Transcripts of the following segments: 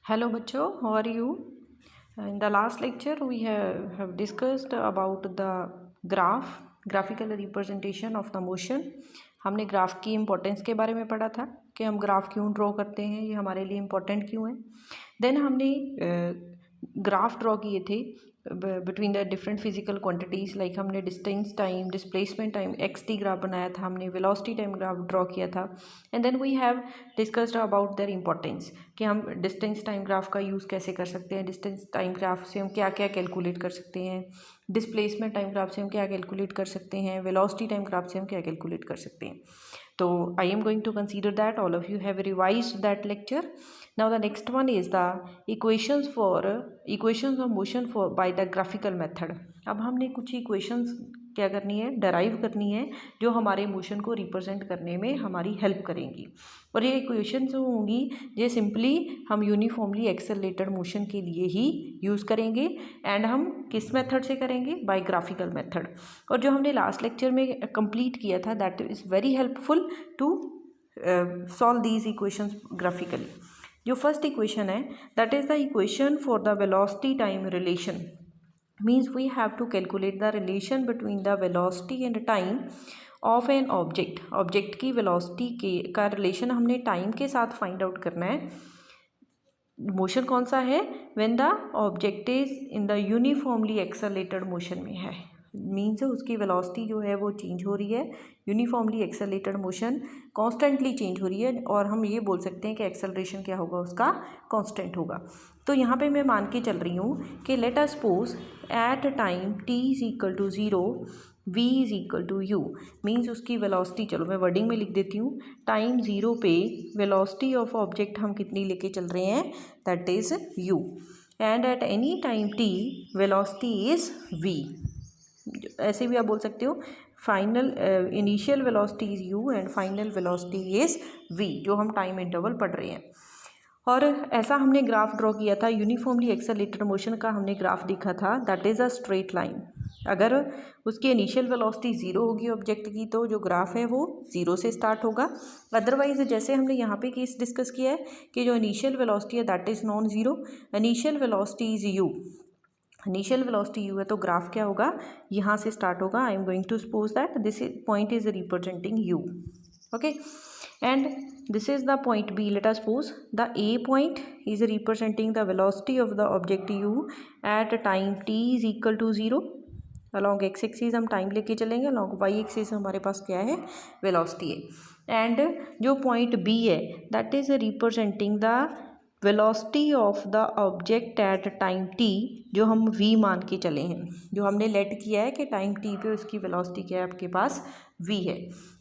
Hello बच्चों, how are you? In the last lecture we have discussed about the graphical representation of the motion. हमने graph की importance के बारे में पढ़ा था कि हम ग्राफ क्यों ड्रॉ करते हैं, ये हमारे लिए इम्पोर्टेंट क्यों है. देन हमने ग्राफ ड्रॉ किए थे between the different physical quantities, like हमने distance time, displacement time, X T graph बनाया था, हमने वेलोसिटी टाइम ग्राफ ड्रॉ किया था. And then we have discussed about their importance कि हम डिस्टेंस टाइम ग्राफ का यूज़ कैसे कर सकते हैं, डिस्टेंस टाइम ग्राफ से हम क्या क्या कैलकुलेट कर सकते हैं, डिस्प्लेसमेंट टाइम ग्राफ से हम क्या कैलकुलेट कर सकते हैं, वेलोसिटी टाइम ग्राफ से हम क्या कैलकुलेट कर सकते हैं. So I am going to consider that all of you have revised that lecture. Now the next one is the equations of motion for by the graphical method. अब हमने कुछ equations क्या करनी है, डराइव करनी है, जो हमारे मोशन को रिप्रेजेंट करने में हमारी हेल्प करेंगी. और ये इक्वेशंस जो होंगी ये सिंपली हम यूनिफॉर्मली एक्सेलरेटेड मोशन के लिए ही यूज़ करेंगे. एंड हम किस मेथड से करेंगे? By graphical method. और जो हमने लास्ट लेक्चर में कंप्लीट किया था that is very helpful to solve these equations graphically. जो फर्स्ट इक्वेशन है that is the equation for the velocity time relation. Means we have to calculate the relation between the velocity and time of an object. Object की velocity के का relation हमने time के साथ find out करना है. Motion कौन सा है? When the object is in the uniformly accelerated motion में है. मीन्स उसकी वेलोसिटी जो है वो चेंज हो रही है. Uniformly accelerated motion constantly change हो रही है, और हम ये बोल सकते हैं कि एक्सेलरेशन क्या होगा, उसका कांस्टेंट होगा. तो यहाँ पे मैं मान के चल रही हूँ कि let us suppose at time t is equal to 0 v is equal to u. Means उसकी वेलोसिटी, चलो मैं वर्डिंग में लिख देती हूँ, टाइम 0 पे वेलोसिटी ऑफ ऑब्जेक्ट हम कितनी लेके चल रहे हैं, that is u. And at any time t velocity is v. ऐसे भी आप बोल सकते हो final initial velocity is u and final velocity is v, जो हम टाइम इंटरवल पढ़ रहे हैं. और ऐसा हमने ग्राफ ड्रॉ किया था, यूनिफॉर्मली एक्सेलरेटेड मोशन का हमने ग्राफ देखा था, that is a straight line. अगर उसकी इनिशियल वेलोसिटी 0 होगी ऑब्जेक्ट की, तो जो ग्राफ है वो 0 से स्टार्ट होगा. अदरवाइज जैसे हमने यहाँ पे केस डिस्कस किया है कि जो इनिशियल वेलोसिटी है that is non zero, initial velocity is u. Initial velocity u है तो ग्राफ क्या होगा, यहाँ से स्टार्ट होगा. I am going to suppose that this point is representing u. Okay, and this is the point B. Let us suppose the A point is representing the velocity of the object u at time t is equal to 0. along x axis हम time लेके चलेंगे, along y axis हमारे पास क्या है, velocity है. And जो point B है that is representing the velocity of the object at time t, जो हम v मान के चले हैं, जो हमने लेट किया है कि टाइम t पे उसकी वेलोसिटी क्या है, आपके पास v है.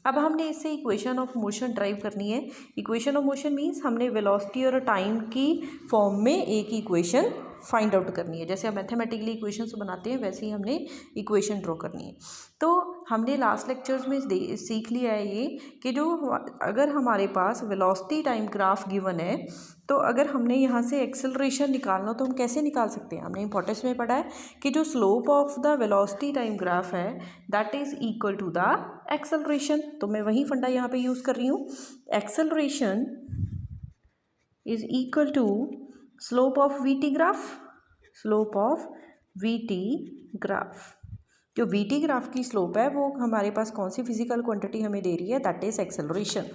अब हमने इससे इक्वेशन ऑफ मोशन ड्राइव करनी है. इक्वेशन ऑफ मोशन मीन्स हमने वेलोसिटी और टाइम की फॉर्म में एक इक्वेशन फाइंड आउट करनी है. जैसे हम मैथमेटिकली इक्वेशंस बनाते हैं वैसे ही हमने इक्वेशन ड्रॉ करनी है. तो हमने लास्ट लेक्चर्स में सीख लिया है ये कि जो अगर हमारे पास वेलोसिटी टाइम ग्राफ गिवन है, तो अगर हमने यहाँ से एक्सेलरेशन निकालना तो हम कैसे निकाल सकते हैं. हमने इंपॉर्टेंस में पढ़ा है कि जो slope of the velocity time graph है that is equal to the acceleration. तो मैं वही फंडा यहाँ पे यूज़ कर रही हूँ. Acceleration is equal to slope of v t graph. Slope of v t graph, जो वी टी ग्राफ की स्लोप है वो हमारे पास कौन सी फिजिकल क्वांटिटी हमें दे रही है, दैट इज़ एक्सेलरेशन.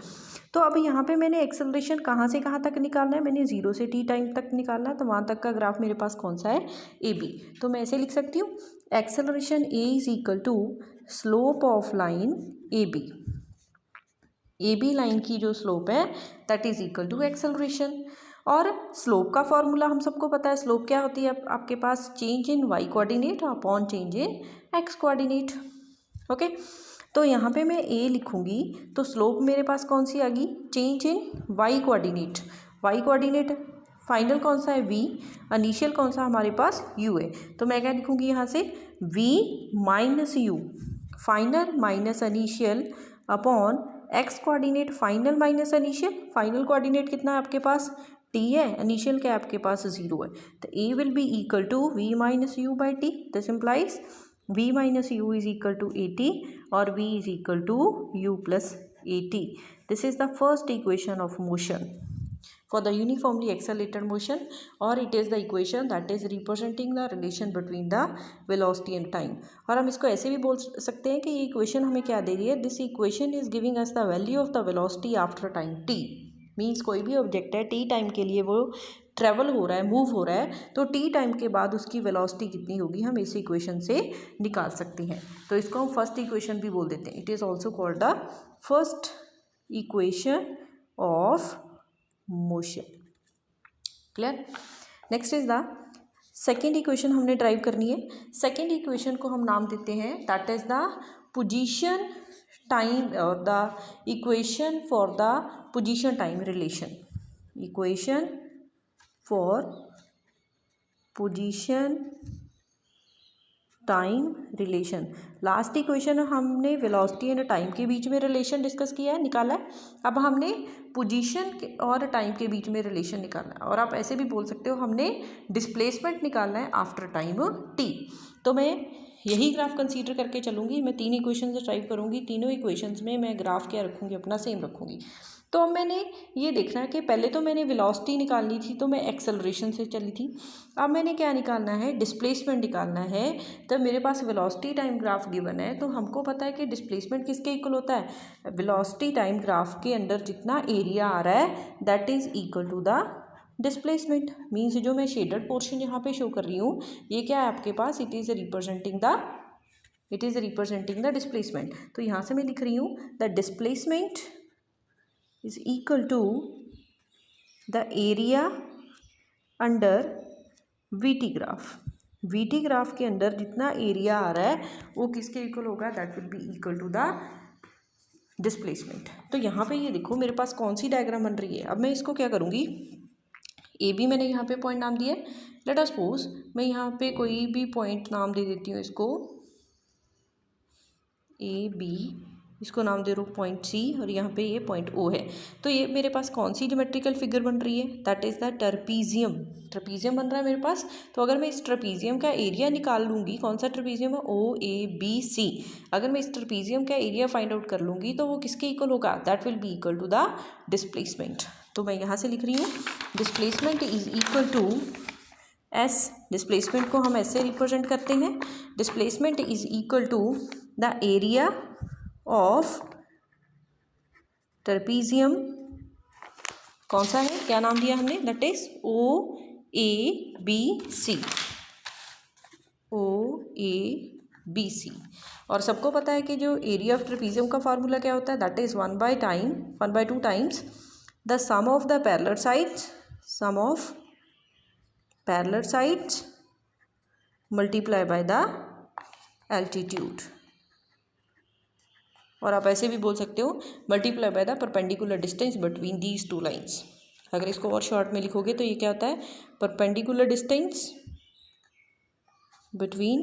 तो अब यहाँ पे मैंने एक्सेलरेशन कहाँ से कहाँ तक निकालना है, मैंने 0 से t टाइम तक निकालना है, तो वहाँ तक का ग्राफ मेरे पास कौन सा है, ए बी. तो मैं ऐसे लिख सकती हूँ acceleration A is equal to slope of line A B. A B line की जो स्लोप है that is equal to acceleration. और स्लोप का फॉर्मूला हम सबको पता है. स्लोप क्या होती है आपके पास, change in Y coordinate upon change in X coordinate. Okay, तो यहाँ पे मैं ए लिखूँगी तो स्लोप मेरे पास कौन सी आ गई, change in Y coordinate. Y coordinate final कौन सा है, वी. इनिशियल कौन सा हमारे पास, यू है. तो मैं क्या लिखूँगी यहाँ से, v minus u final minus initial upon x coordinate final minus initial. Final coordinate कितना है आपके पास, t है, इनिशियल क्या है आपके पास, 0 है. तो a will be equal to v minus you by t. This implies v minus u is equal to a t और v is equal to u plus a t. This is the first equation of motion for the uniformly accelerated motion, or it is the equation that is representing the relation between the velocity and time. और हम इसको ऐसे भी बोल सकते हैं कि ये इक्वेशन हमें क्या दे रही है, this equation is giving us the value of the velocity after time t. Means कोई भी ऑब्जेक्ट है t टाइम के लिए वो ट्रैवल हो रहा है, मूव हो रहा है, तो t टाइम के बाद उसकी वेलोसिटी कितनी होगी हम इस इक्वेशन से निकाल सकते हैं. तो इसको हम फर्स्ट इक्वेशन भी बोल देते हैं. It is also called the first equation of motion. Clear. Next is the second equation हमने ड्राइव करनी है. सेकेंड इक्वेशन को हम नाम देते हैं that is the position time और the equation for the position time relation. Equation for position time relation. Last equation हमने वेलोसिटी एंड टाइम के बीच में रिलेशन डिस्कस किया है, निकाला है. अब हमने पोजीशन और टाइम के बीच में रिलेशन निकालना है, और आप ऐसे भी बोल सकते हो हमने डिस्प्लेसमेंट निकालना है आफ्टर टाइम t. तो मैं यही ग्राफ कंसीडर करके चलूँगी. मैं 3 इक्वेशन से ड्राइव करूँगी. तीनों इक्वेशंस में मैं ग्राफ क्या रखूँगी, अपना सेम रखूँगी. तो अब मैंने ये देखना है कि पहले तो मैंने वेलोसिटी निकालनी थी, तो मैं एक्सेलरेशन से चली थी. अब मैंने क्या निकालना है, डिस्प्लेसमेंट निकालना है. तो मेरे पास वेलोसिटी टाइम ग्राफ गिवन है, तो हमको पता है कि डिस्प्लेसमेंट किसके इक्वल होता है, वेलोसिटी टाइम ग्राफ के अंदर जितना एरिया आ रहा है that is equal to the displacement. Means जो मैं शेडेड पोर्शन यहाँ पे शो कर रही हूँ, ये क्या है आपके पास, it is representing the displacement. तो यहाँ से मैं लिख रही हूँ the displacement is equal to the area under VT graph. VT graph के अंदर जितना एरिया आ रहा है वो किसके इक्वल होगा, that will be equal to the displacement. तो यहाँ पे ये देखो मेरे पास कौन सी डायग्राम बन रही है. अब मैं इसको क्या करूँगी, ए बी मैंने यहाँ पे पॉइंट नाम दिया है. लेट अस सपोज मैं यहाँ पे कोई भी पॉइंट नाम दे देती हूँ इसको ए बी, इसको नाम दे रहा हूँ पॉइंट सी, और यहाँ पे ये पॉइंट ओ है. तो ये मेरे पास कौन सी ज्योमेट्रिकल फिगर बन रही है, that is the trapezium. Trapezium बन रहा है मेरे पास. तो अगर मैं इस ट्रपीजियम का एरिया निकाल लूँगी, कौन सा ट्रपीजियम है, ओ ए बी सी. अगर मैं इस ट्रपीजियम का एरिया फाइंड आउट कर लूँगी तो वो किसके इक्वल होगा, that will be equal to the displacement. तो मैं यहाँ से लिख रही हूँ displacement is equal to s. Displacement को हम ऐसे रिप्रेजेंट करते हैं, displacement is equal to the area of trapezium. कौन सा है, क्या नाम दिया हमने, that is O A B C. O A B C. और सबको पता है कि जो एरिया ऑफ ट्रपीजियम का फार्मूला क्या होता है, that is 1/2 times the sum of the parallel sides multiply by the altitude. और आप ऐसे भी बोल सकते हो multiply by the perpendicular distance between these 2 lines. अगर इसको और शॉर्ट में लिखोगे तो ये क्या होता है, perpendicular distance between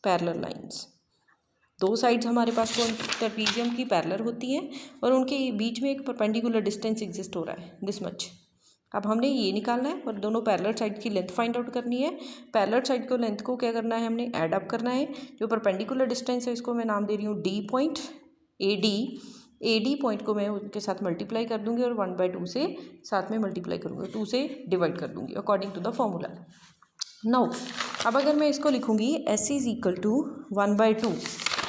parallel lines. 2 sides हमारे पास ट्रपीजियम की पैरेलल होती हैं और उनके बीच में एक परपेंडिकुलर डिस्टेंस एग्जिस्ट हो रहा है, दिस मच. अब हमने ये निकालना है और दोनों पैरेलल साइड की लेंथ फाइंड आउट करनी है. पैरेलल साइड को लेंथ को क्या करना है, हमने ऐड अप करना है. जो परपेंडिकुलर डिस्टेंस है इसको मैं नाम दे रही हूँ D point, A D point को मैं उनके साथ मल्टीप्लाई कर दूंगी और 1/2 से साथ में मल्टीप्लाई करूँगी, 2 से डिवाइड कर दूंगी according to the formula. Now अब अगर मैं इसको लिखूँगी एस इज इक्वल टू 1/2.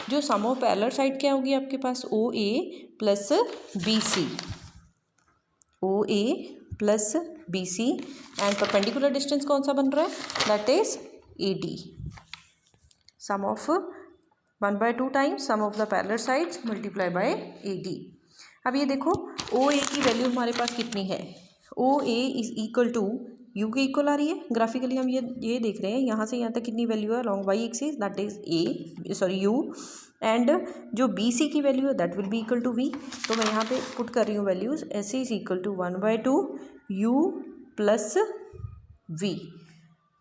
जो सम ऑफ पैरेलल साइड क्या होगी आपके पास, O A plus B C. O A plus B C. And perpendicular distance कौन सा बन रहा है, that is A D. Sum of 1/2 times sum of the parallel sides multiply by A D. अब ये देखो ओ ए की वैल्यू हमारे पास कितनी है, ओ ए इज इक्वल टू यू के इक्वल आ रही है. ग्राफिकली हम ये देख रहे हैं यहाँ से यहाँ तक कितनी वैल्यू है along Y axis, that is U. And जो बी सी की वैल्यू है that will be equal to V. तो मैं यहाँ पे पुट कर रही हूँ values, S is equal to 1/2 U plus V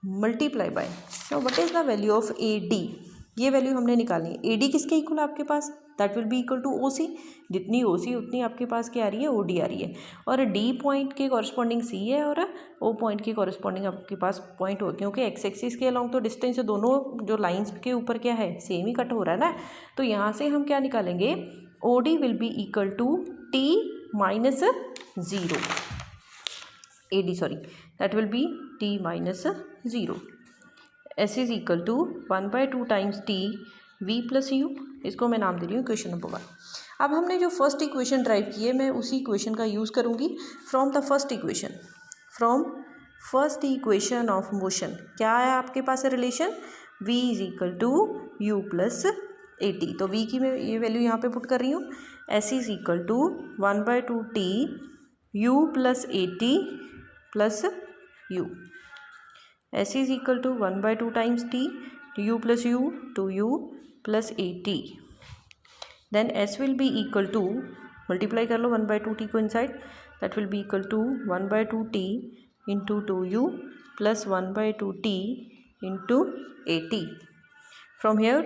multiply by. So what is the value of A D, ये वैल्यू हमने निकालनी है. ए डी किसके इक्वल है आपके पास, that will be equal to O C. जितनी ओ सी उतनी आपके पास क्या आ रही है, ओ डी आ रही है. और डी पॉइंट के कॉरस्पॉन्डिंग सी है और ओ पॉइंट के कॉरस्पॉन्डिंग आपके पास पॉइंट हो, क्योंकि एक्स एक्सिस के अलॉन्ग तो डिस्टेंस दोनों जो लाइंस के ऊपर क्या है, सेम ही कट हो रहा है ना. तो यहाँ से हम क्या निकालेंगे, O D will be equal to t minus 0. AD, sorry, that will be t minus 0. S is equal to 1/2 times t v plus u. इसको मैं नाम दे रही हूँ इक्वेशन नंबर 1. अब हमने जो फर्स्ट इक्वेशन ड्राइव की है मैं उसी इक्वेशन का यूज़ करूँगी from the first equation. From first equation of motion क्या है आपके पास है relation? v is equal to u plus a t. तो v की मैं ये वैल्यू यहाँ पे पुट कर रही हूँ. s is equal to 1/2 t u plus a t plus u. s is equal to 1/2 times t u plus u to u plus a t. Then s will be equal to, multiply कर लो 1/2 t को inside, that will be equal to 1/2 t into 2u plus 1/2 t into a t. From here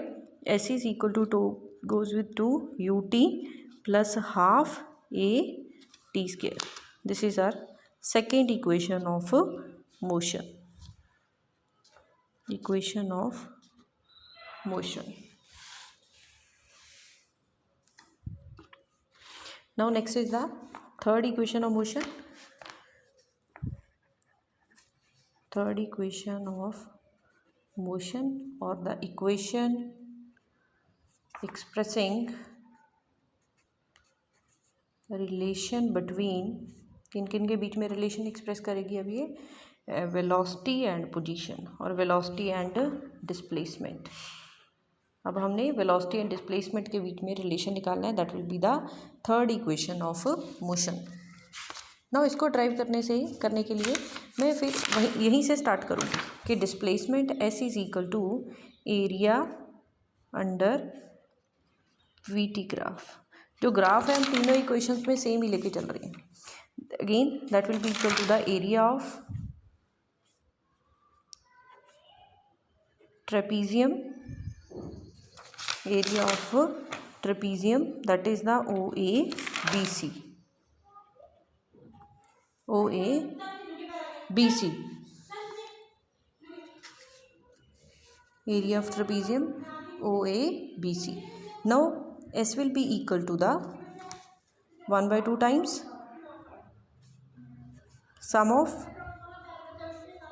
s is equal to 2 goes with 2 ut plus half a t square. This is our second equation of motion. Equation of motion. Now next is the third equation of motion. Third equation of motion, or the equation expressing relation between, किन किन के बीच में relation express करेगी अब ये? Velocity and position और velocity and displacement. अब हमने वेलोसिटी एंड डिस्प्लेसमेंट के बीच में रिलेशन निकालना है. That will be the third equation of motion. Now इसको ड्राइव करने के लिए मैं फिर यहीं से स्टार्ट करूँगी कि displacement s is equal to area under v t. Graph जो ग्राफ है हम तीनों इक्वेशंस में सेम ही लेके चल रहे हैं. Again that will be equal to the area of trapezium, area of trapezium, that is the OABC. OABC, area of trapezium OABC. Now S will be equal to the 1/2 times sum of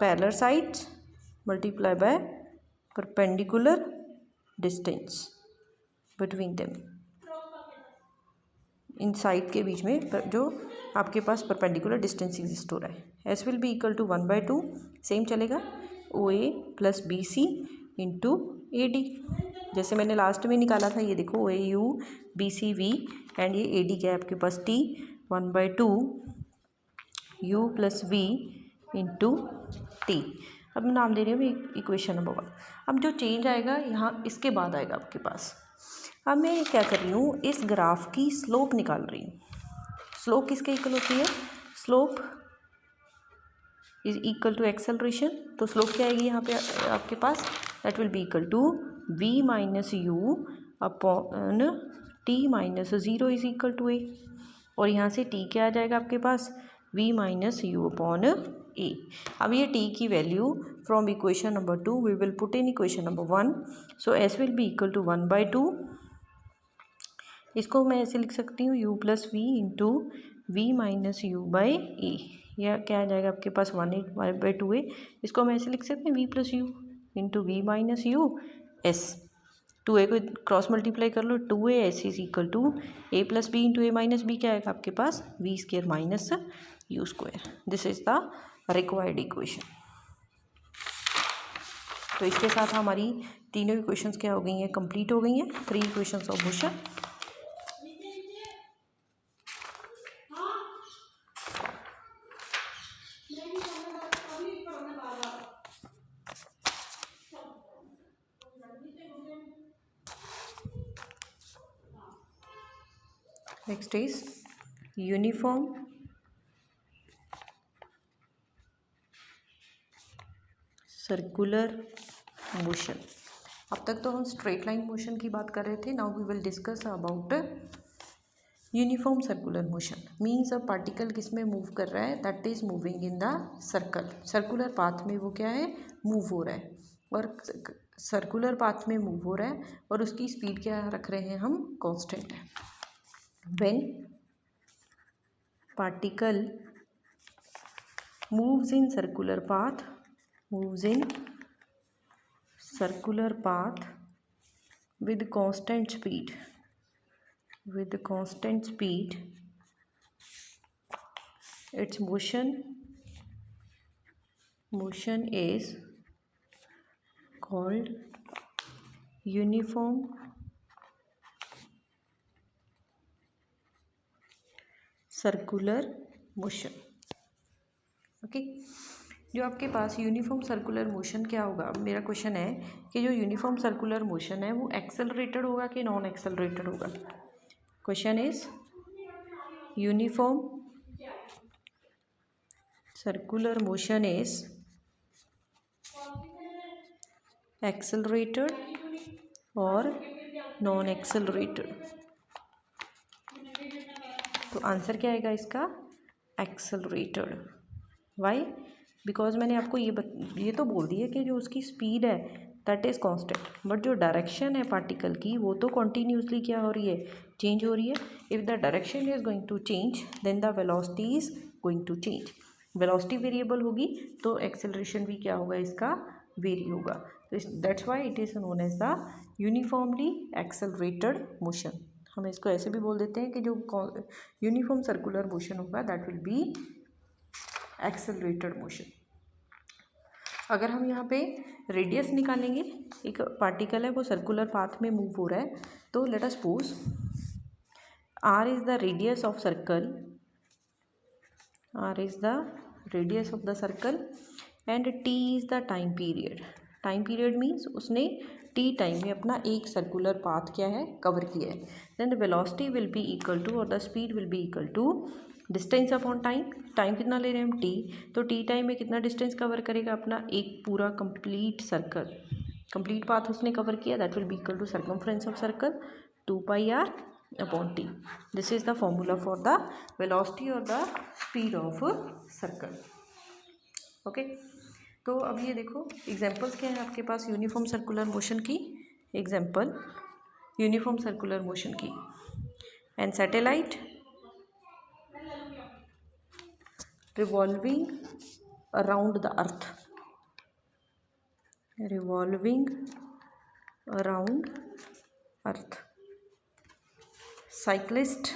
parallel sides multiply by perpendicular distance between them. In side के बीच में जो आपके पास perpendicular distance exist हो रहा है. S will be equal to 1/2, same चलेगा, OA plus BC into AD. जैसे मैंने लास्ट में निकाला था, ये देखो OAU BCV एंड ये AD क्या है आपके पास T 1/2 U plus V into T. अब मैं नाम दे रही हूँ इक्वेशन नंबर 1. अब जो चेंज आएगा यहाँ इसके बाद आएगा आपके पास. अब मैं क्या कर रही हूँ, इस ग्राफ की स्लोप निकाल रही हूँ. स्लोप किसके इक्वल होती है? Slope is equal to acceleration. तो स्लोप क्या आएगी यहाँ पे आपके पास? That will be equal to v minus U upon t minus 0 is equal to a. और यहाँ से t क्या आ जाएगा आपके पास? v minus U upon a. अब ये t की value from equation number 2 we will put in equation number 1. So s will be equal to 1/2. इसको मैं ऐसे लिख सकती हूँ u plus V into we minus you by A. यह क्या आ जाएगा आपके पास? 1/2a. इसको मैं ऐसे लिख सकती हूँ v plus u into we minus u s. 2a को क्रॉस मल्टीप्लाई कर लो, 2a s is equal to a plus b into a minus b. क्या आएगा आपके पास? v square minus u square. This is the required equation. तो इसके साथ हमारी तीनों इक्वेशंस क्या हो गई हैं? कंप्लीट हो गई हैं. 3 equations of motion. Next is uniform circular motion. अब तक तो हम स्ट्रेट लाइन मोशन की बात कर रहे थे. Now we will discuss about uniform circular motion. Means a particle किस में मूव कर रहा है? That is moving in the circle. Circular path में वो क्या है? मूव हो रहा है. और सर्कुलर पाथ में मूव हो रहा है और उसकी स्पीड क्या रख रहे हैं हम? कांस्टेंट है. When particle moves in circular path with constant speed. Its motion is called uniform circular motion. Okay, जो आपके पास यूनिफॉर्म सर्कुलर मोशन क्या होगा. अब मेरा क्वेश्चन है कि जो यूनिफॉर्म सर्कुलर मोशन है वो एक्सेलरेटेड होगा कि नॉन एक्सेलरेटेड होगा. Question is uniform circular motion is accelerated और नॉन एक्सेलरेटेड. तो आंसर क्या आएगा इसका, एक्सेलरेटेड. वाई, बिकॉज मैंने आपको ये तो बोल दिया कि जो उसकी स्पीड है दैट इज़ कांस्टेंट, बट जो डायरेक्शन है पार्टिकल की वो तो कॉन्टीन्यूसली क्या हो रही है, चेंज हो रही है. If the direction is going to change then the velocity is going to change. Velocity variable होगी तो एक्सेलरेशन भी क्या होगा, इसका वेरी होगा. तो that's why it is known as the uniformly accelerated motion. हम इसको ऐसे भी बोल देते हैं कि जो यूनिफॉर्म सर्कुलर मोशन होगा that will be accelerated motion. अगर हम यहाँ पे रेडियस निकालेंगे, एक पार्टिकल है वो सर्कुलर पाथ में मूव हो रहा है, तो late us suppose r is the radius of circle, and t is the time period. Time period means उसने t टाइम में अपना एक सर्कुलर पाथ क्या है, कवर किया है. Then the velocity will be equal to, और the speed will be equal to distance upon time. Time कितना ले रहे हैं हम, t. तो t टाइम में कितना डिस्टेंस कवर करेगा, अपना एक पूरा कंप्लीट सर्कल, कंप्लीट पाथ उसने कवर किया. That will be equal to circumference of circle 2πr upon t. This is the formula for the velocity और the speed of circle. Okay, तो अब ये देखो एग्जांपल्स क्या है आपके पास यूनिफॉर्म सर्कुलर मोशन की. एग्जांपल यूनिफॉर्म सर्कुलर मोशन की. And satellite revolving around the earth, cyclist.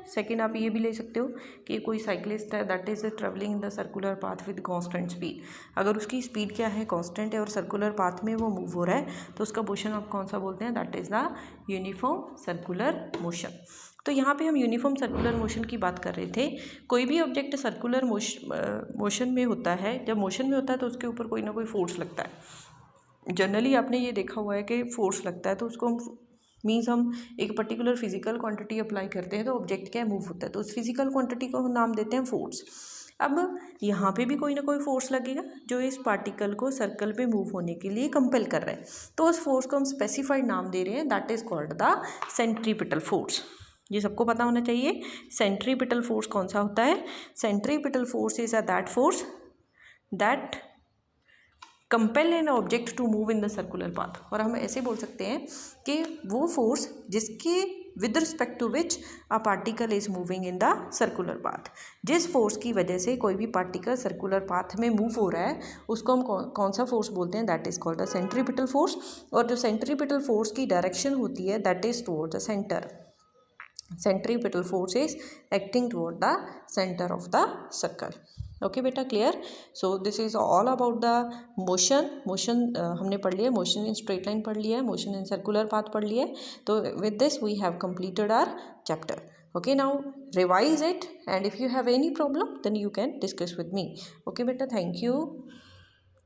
Second आप ये भी ले सकते हो कि कोई साइक्लिस्ट है that is travelling in the circular path with constant speed. अगर उसकी स्पीड क्या है, कांस्टेंट है, और सर्कुलर पाथ में वो मूव हो रहा है, तो उसका मोशन आप कौन सा बोलते हैं, that is the uniform circular motion. तो यहाँ पे हम यूनिफॉर्म सर्कुलर मोशन की बात कर रहे थे. कोई भी ऑब्जेक्ट सर्कुलर मोशन में होता है, जब मोशन में होता है तो उसके ऊपर कोई ना कोई फोर्स लगता है. जनरली आपने ये देखा हुआ है कि फोर्स लगता है तो उसको हम मीन्स हम एक पर्टिकुलर फिजिकल क्वांटिटी अप्लाई करते हैं तो ऑब्जेक्ट क्या मूव होता है, तो उस फिजिकल क्वांटिटी को हम नाम देते हैं फोर्स. अब यहाँ पे भी कोई ना कोई फोर्स लगेगा जो इस पार्टिकल को सर्कल पे मूव होने के लिए कंपेल कर रहा है, तो उस फोर्स को हम स्पेसिफाइड नाम दे रहे हैं, that is called the centripetal force. ये सबको पता होना चाहिए. सेंट्रीपिटल फोर्स कौन सा होता है, centripetal force is that force that compel an object to move in the circular path. और हम ऐसे बोल सकते हैं कि वो फोर्स जिसके with respect to which a particle is moving in the circular path. जिस फोर्स की वजह से कोई भी पार्टिकल सर्कुलर पाथ में मूव हो रहा है उसको हम कौन सा फोर्स बोलते हैं, that is called the centripetal force. और जो सेंट्रीपिटल फोर्स की डायरेक्शन होती है that is toward the centre. Centripetal force is acting toward the centre of the circle. Okay बेटा, clear. So this is all about the motion हमने पढ़ लिया, motion in straight line पढ़ लिया है, मोशन इन सर्कुलर पाथ पढ़ लिया है. तो with this we have completed our chapter. Okay, now revise it, and if you have any problem then you can discuss with me. Okay बेटा, thank you.